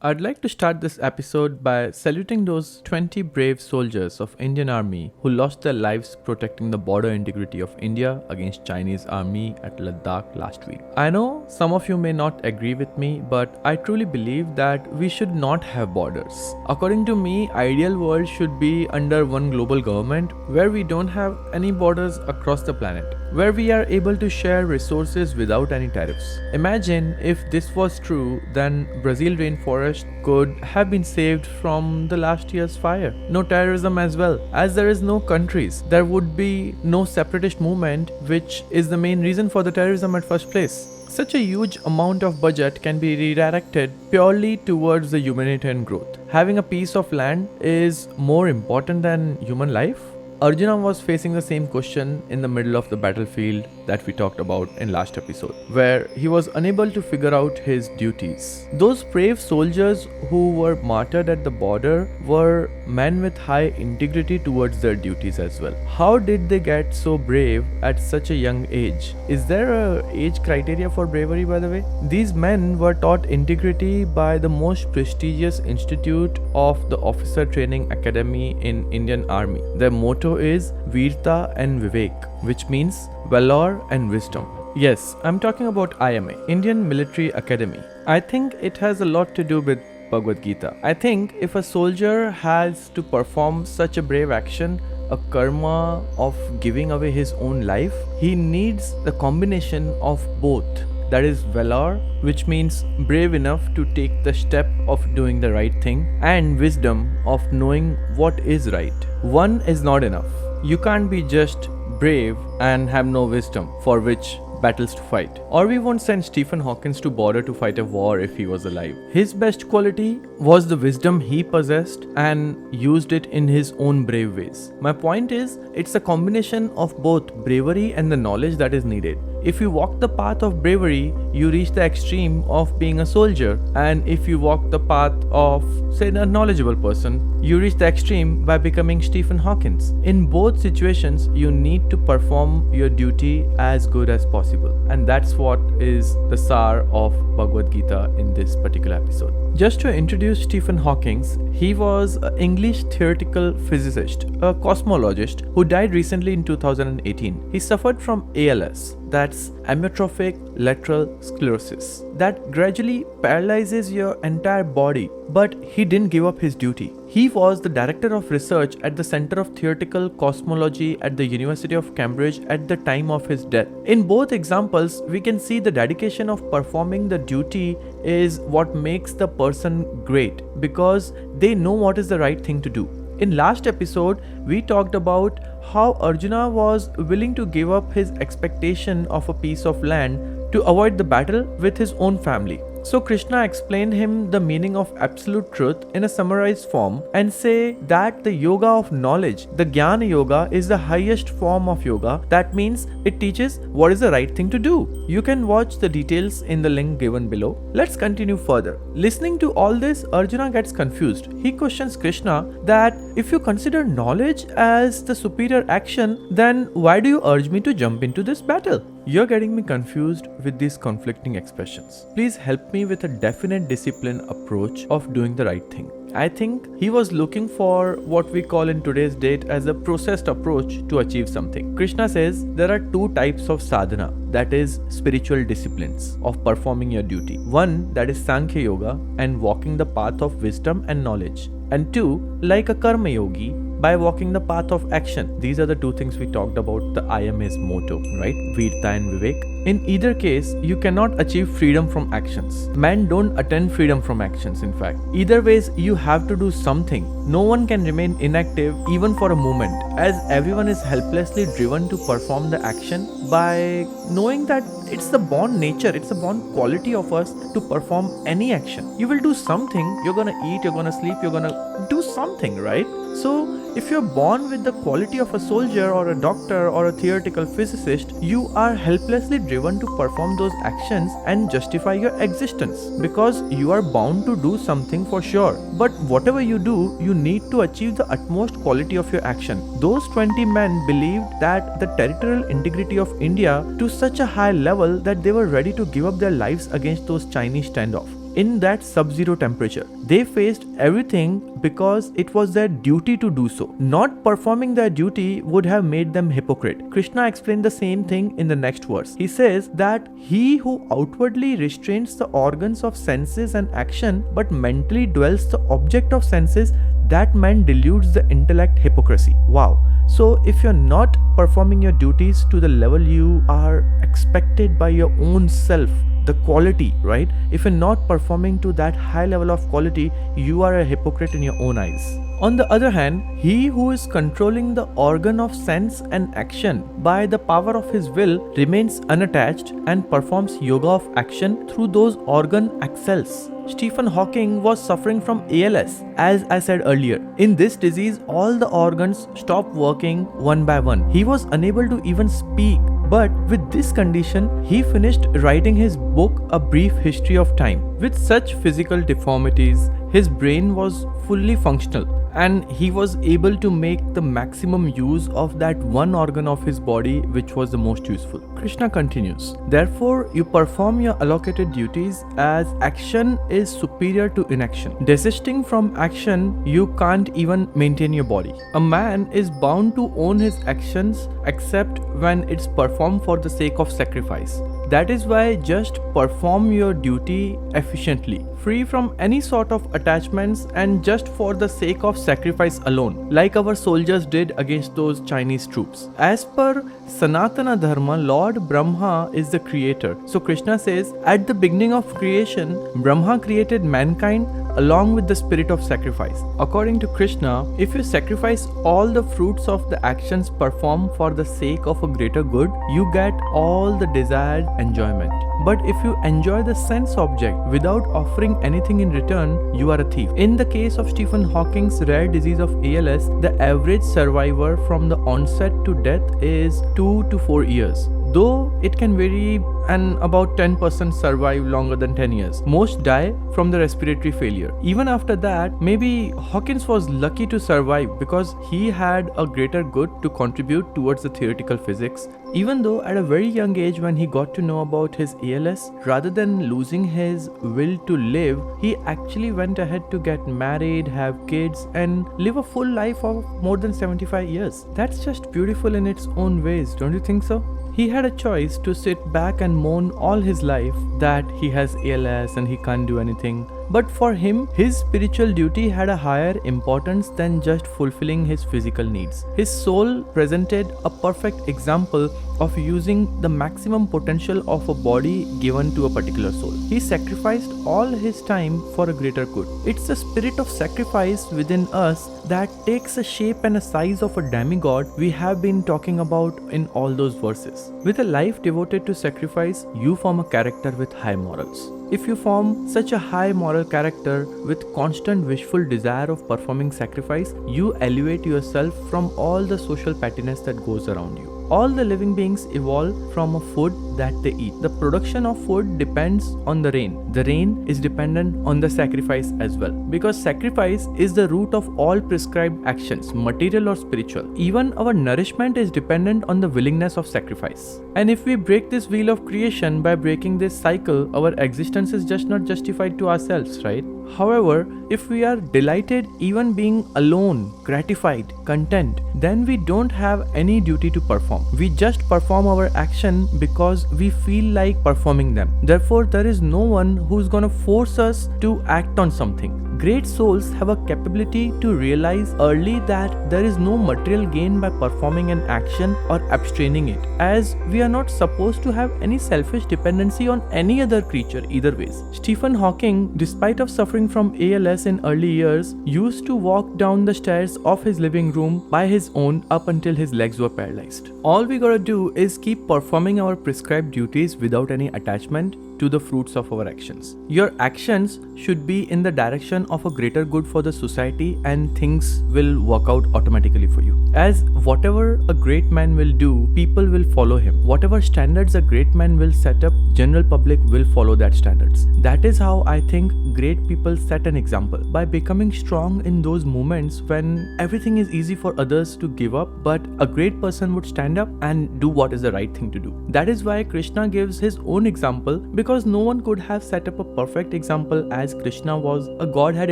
I'd like to start this episode by saluting those 20 brave soldiers of Indian Army who lost their lives protecting the border integrity of India against Chinese army at Ladakh last week. I know some of you may not agree with me, but I truly believe that we should not have borders. According to me, ideal world should be under one global government where we don't have any borders across the planet, where we are able to share resources without any tariffs. Imagine if this was true, then Brazil rainforest could have been saved from the last year's fire. No terrorism as well. As there is no countries, there would be no separatist movement, which is the main reason for the terrorism at first place. Such a huge amount of budget can be redirected purely towards the humanitarian growth. Having a piece of land is more important than human life? Arjuna was facing the same question in the middle of the battlefield that we talked about in last episode, where he was unable to figure out his duties. Those brave soldiers who were martyred at the border were men with high integrity towards their duties as well. How did they get so brave at such a young age? Is there a age criteria for bravery, by the way? These men were taught integrity by the most prestigious institute of the Officer Training Academy in Indian Army. Their motto is Veerta and Vivek, which means valor and wisdom. Yes, I'm talking about IMA, Indian Military Academy. I think it has a lot to do with Bhagwad Gita. I think if a soldier has to perform such a brave action, a karma of giving away his own life, he needs the combination of both. That is valor, which means brave enough to take the step of doing the right thing, and wisdom of knowing what is right. One is not enough. You can't be just brave and have no wisdom for which battles to fight. Or we won't send Stephen Hawking to border to fight a war if he was alive. His best quality was the wisdom he possessed and used it in his own brave ways. My point is, it's a combination of both bravery and the knowledge that is needed. If you walk the path of bravery, you reach the extreme of being a soldier. And if you walk the path of, say, a knowledgeable person, you reach the extreme by becoming Stephen Hawking. In both situations, you need to perform your duty as good as possible. And that's what is the sar of Bhagwad Gita in this particular episode. Just to introduce Stephen Hawking, he was an English theoretical physicist, a cosmologist who died recently in 2018. He suffered from ALS, that's amyotrophic lateral sclerosis, that gradually paralyzes your entire body. But he didn't give up his duty. He was the director of research at the Center of Theoretical Cosmology at the University of Cambridge at the time of his death. In both examples, we can see the dedication of performing the duty is what makes the person great, because they know what is the right thing to do. In last episode, we talked about how Arjuna was willing to give up his expectation of a piece of land to avoid the battle with his own family. So Krishna explained him the meaning of absolute truth in a summarized form and say that the yoga of knowledge, the Jñānayoga, is the highest form of yoga. That means it teaches what is the right thing to do. You can watch the details in the link given below. Let's continue further. Listening to all this, Arjuna gets confused. He questions Krishna that if you consider knowledge as the superior action, then why do you urge me to jump into this battle? You're getting me confused with these conflicting expressions. Please help me with a definite discipline approach of doing the right thing. I think he was looking for what we call in today's date as a processed approach to achieve something. Krishna says there are two types of sadhana, that is spiritual disciplines of performing your duty. One, that is Sankhya Yoga and walking the path of wisdom and knowledge. And two, like a Karmayogi, by walking the path of action. These are the two things we talked about, the IMA's motto, right? Veerta and Vivek. In either case, you cannot achieve freedom from actions. Men don't attain freedom from actions, in fact. Either ways, you have to do something. No one can remain inactive even for a moment, as everyone is helplessly driven to perform the action by knowing that it's the born nature, it's the born quality of us to perform any action. You will do something, you're gonna eat, you're gonna sleep, you're gonna do something, right? So, if you're born with the quality of a soldier or a doctor or a theoretical physicist, you are helplessly driven to perform those actions and justify your existence, because you are bound to do something for sure. But whatever you do, you need to achieve the utmost quality of your action. Those 20 men believed that the territorial integrity of India to such a high level that they were ready to give up their lives against those Chinese standoff. in that sub-zero temperature. They faced everything because it was their duty to do so. Not performing their duty would have made them hypocrite. Krishna explained the same thing in the next verse. He says that he who outwardly restrains the organs of senses and action but mentally dwells the object of senses, that man deludes the intellect hypocrisy. Wow. So if you're not performing your duties to the level you are expected by your own self, the quality, right? If you're not performing to that high level of quality, you are a hypocrite in your own eyes. On the other hand, he who is controlling the organ of sense and action by the power of his will remains unattached and performs yoga of action through those organ accels. Stephen Hawking was suffering from ALS, as I said earlier. In this disease, all the organs stop working one by one. He was unable to even speak. But with this condition, he finished writing his book, A Brief History of Time. With such physical deformities, his brain was fully functional and he was able to make the maximum use of that one organ of his body which was the most useful. Krishna continues, therefore you perform your allocated duties as action is superior to inaction. Desisting from action, you can't even maintain your body. A man is bound to own his actions except when it's performed for the sake of sacrifice. That is why just perform your duty efficiently, free from any sort of attachments and just for the sake of sacrifice alone, like our soldiers did against those Chinese troops. As per Sanatana Dharma, Lord Brahma is the creator. So Krishna says, at the beginning of creation, Brahma created mankind along with the spirit of sacrifice. According to Krishna, if you sacrifice all the fruits of the actions performed for the sake of a greater good, you get all the desired enjoyment. But if you enjoy the sense object without offering anything in return, you are a thief. In the case of Stephen Hawking's rare disease of ALS, the average survivor from the onset to death is 2 to 4 years. Though it can vary and about 10% survive longer than 10 years. Most die from the respiratory failure. Even after that, maybe Hawkins was lucky to survive because he had a greater good to contribute towards the theoretical physics. Even though at a very young age when he got to know about his ALS, rather than losing his will to live, he actually went ahead to get married, have kids and live a full life of more than 75 years. That's just beautiful in its own ways, don't you think so? He had a choice to sit back and moan all his life that he has ALS and he can't do anything. But for him, his spiritual duty had a higher importance than just fulfilling his physical needs. His soul presented a perfect example of using the maximum potential of a body given to a particular soul. He sacrificed all his time for a greater good. It's the spirit of sacrifice within us that takes a shape and a size of a demigod we have been talking about in all those verses. With a life devoted to sacrifice, you form a character with high morals. If you form such a high moral character with constant wishful desire of performing sacrifice, you elevate yourself from all the social pettiness that goes around you. All the living beings evolve from a food that they eat. The production of food depends on the rain. The rain is dependent on the sacrifice as well. Because sacrifice is the root of all prescribed actions, material or spiritual. Even our nourishment is dependent on the willingness of sacrifice. And if we break this wheel of creation by breaking this cycle, our existence is just not justified to ourselves, right? However, if we are delighted even being alone, gratified, content, then we don't have any duty to perform. We just perform our action because we feel like performing them. Therefore, there is no one who's gonna force us to act on something. Great souls have a capability to realize early that there is no material gain by performing an action or abstraining it, as we are not supposed to have any selfish dependency on any other creature either ways. Stephen Hawking, despite of suffering from ALS in early years, used to walk down the stairs of his living room by his own up until his legs were paralyzed. All we gotta do is keep performing our prescribed duties without any attachment to the fruits of our actions. Your actions should be in the direction of a greater good for the society and things will work out automatically for you. As whatever a great man will do, people will follow him. Whatever standards a great man will set up, general public will follow that standards. That is how I think great people set an example. By becoming strong in those moments when everything is easy for others to give up, but a great person would stand up and do what is the right thing to do. That is why Krishna gives his own example, because because no one could have set up a perfect example, as Krishna was a godhead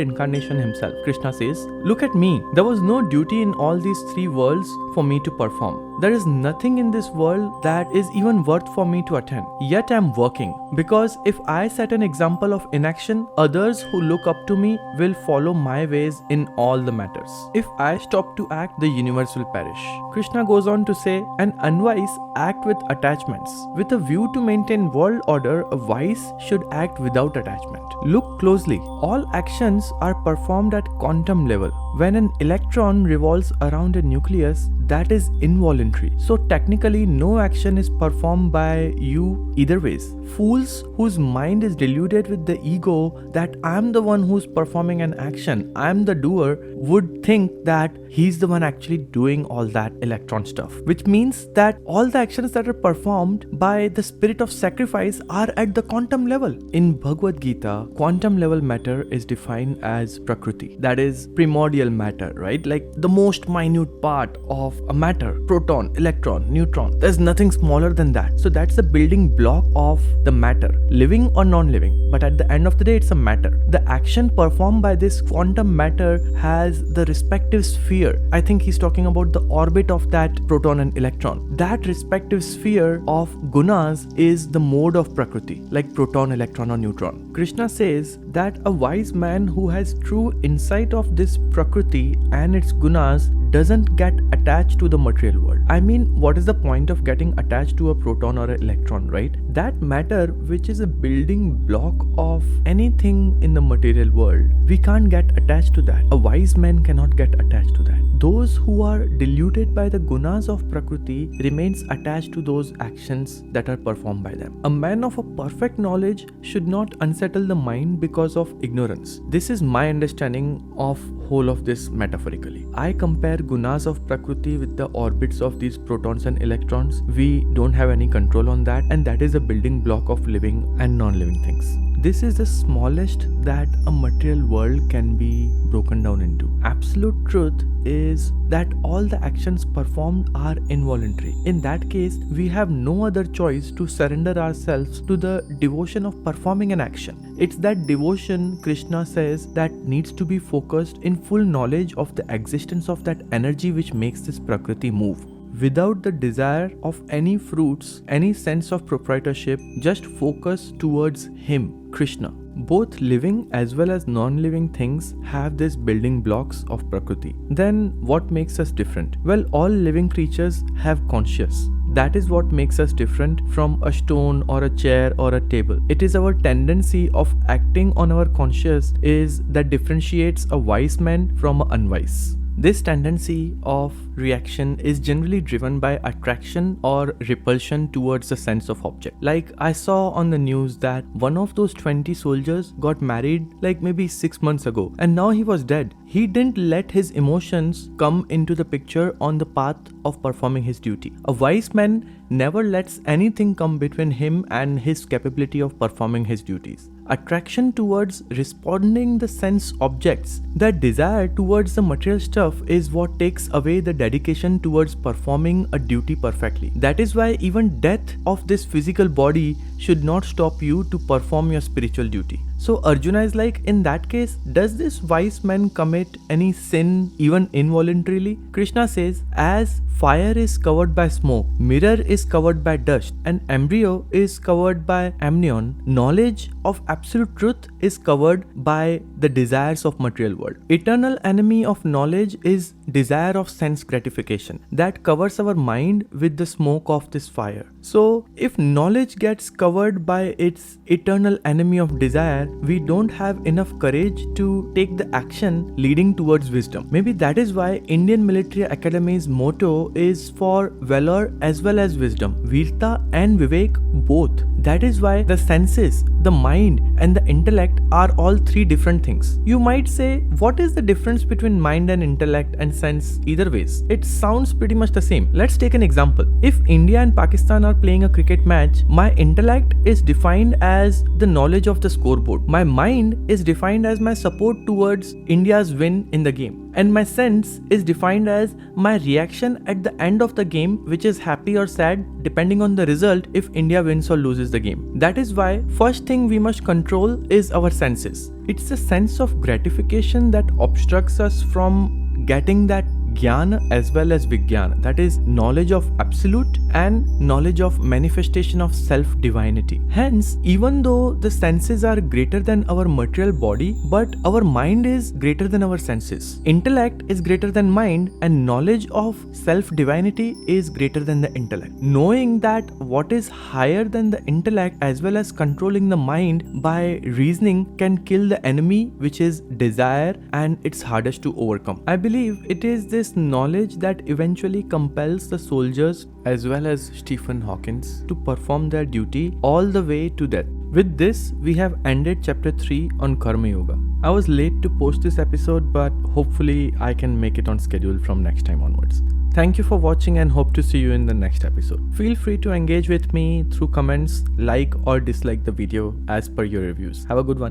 incarnation himself. Krishna says, "Look at me. There was no duty in all these three worlds for me to perform. There is nothing in this world that is even worth for me to attain. Yet I am working. Because if I set an example of inaction, others who look up to me will follow my ways in all the matters. If I stop to act, the universe will perish." Krishna goes on to say, "An unwise act with attachments. With a view to maintain world order, a wise should act without attachment. Look closely. All actions are performed at quantum level. When an electron revolves around a nucleus, that is involuntary. So technically, no action is performed by you either ways. Fools whose mind is deluded with the ego that I am the one who's performing an action, I am the doer, would think that he's the one actually doing all that electron stuff. Which means that all the actions that are performed by the spirit of sacrifice are at the quantum level. In Bhagwad Gita, quantum level matter is defined as Prakriti. That is primordial matter, right? Like the most minute part of a matter, proton, electron, neutron. There's nothing smaller than that. So that's the building block of the matter, living or non-living. But at the end of the day, it's a matter. The action performed by this quantum matter has the respective sphere. I think he's talking about the orbit of that proton and electron. That respective sphere of gunas is the mode of Prakriti, like proton, electron or neutron. Krishna says that a wise man who has true insight of this Prakriti and its gunas doesn't get attached to the material world. I mean, what is the point of getting attached to a proton or an electron, right? That matter, which is a building block of anything in the material world, we can't get attached to that. A wise man cannot get attached to that. Those who are deluded by the gunas of Prakriti remains attached to those actions that are performed by them. A man of a perfect knowledge should not unsettle the mind because of ignorance. This is my understanding of whole of this metaphorically. I compare gunas of Prakriti with the orbits of these protons and electrons. We don't have any control on that, and that is a building block of living and non-living things. This is the smallest that a material world can be broken down into. Absolute truth is that all the actions performed are involuntary. In that case, we have no other choice to surrender ourselves to the devotion of performing an action. It's that devotion, Krishna says, that needs to be focused in full knowledge of the existence of that energy which makes this Prakriti move. Without the desire of any fruits, any sense of proprietorship, just focus towards Him, Krishna. Both living as well as non-living things have these building blocks of Prakriti. Then what makes us different? Well, all living creatures have conscious. That is what makes us different from a stone or a chair or a table. It is our tendency of acting on our conscious is that differentiates a wise man from an unwise. This tendency of reaction is generally driven by attraction or repulsion towards the sense of object. Like I saw on the news that one of those 20 soldiers got married like maybe 6 months ago, and now he was dead. He didn't let his emotions come into the picture on the path of performing his duty. A wise man never lets anything come between him and his capability of performing his duties. Attraction towards responding the sense objects, that desire towards the material stuff is what takes away the dedication towards performing a duty perfectly. That is why even death of this physical body should not stop you to perform your spiritual duty. So Arjuna is like, in that case, does this wise man commit any sin even involuntarily? Krishna says, as fire is covered by smoke, mirror is covered by dust, and embryo is covered by amnion, knowledge of absolute truth is covered by the desires of material world. Eternal enemy of knowledge is desire of sense gratification that covers our mind with the smoke of this fire. So if knowledge gets covered by its eternal enemy of desire, we don't have enough courage to take the action leading towards wisdom. Maybe that is why Indian Military Academy's motto is for valor as well as wisdom. Virta and Vivek both. That is why the senses, the mind and the intellect are all three different things. You might say, what is the difference between mind and intellect and sense either ways? It sounds pretty much the same. Let's take an example. If India and Pakistan are playing a cricket match, my intellect is defined as the knowledge of the scoreboard. My mind is defined as my support towards India's win in the game. and my sense is defined as my reaction at the end of the game, which is happy or sad depending on the result if India wins or loses the game. That is why first thing we must control is our senses. It's a sense of gratification that obstructs us from getting that Jnana as well as Vijnana, that is knowledge of absolute and knowledge of manifestation of self-divinity. Hence, even though the senses are greater than our material body, but our mind is greater than our senses. Intellect is greater than mind, and knowledge of self-divinity is greater than the intellect. Knowing that what is higher than the intellect as well as controlling the mind by reasoning can kill the enemy, which is desire, and it's hardest to overcome. I believe it is this knowledge that eventually compels the soldiers as well as Stephen Hawkins to perform their duty all the way to death. With this, we have ended chapter 3 on Karmayoga. I was late to post this episode, but hopefully I can make it on schedule from next time onwards. Thank you for watching and hope to see you in the next episode. Feel free to engage with me through comments, like or dislike the video as per your reviews. Have a good one.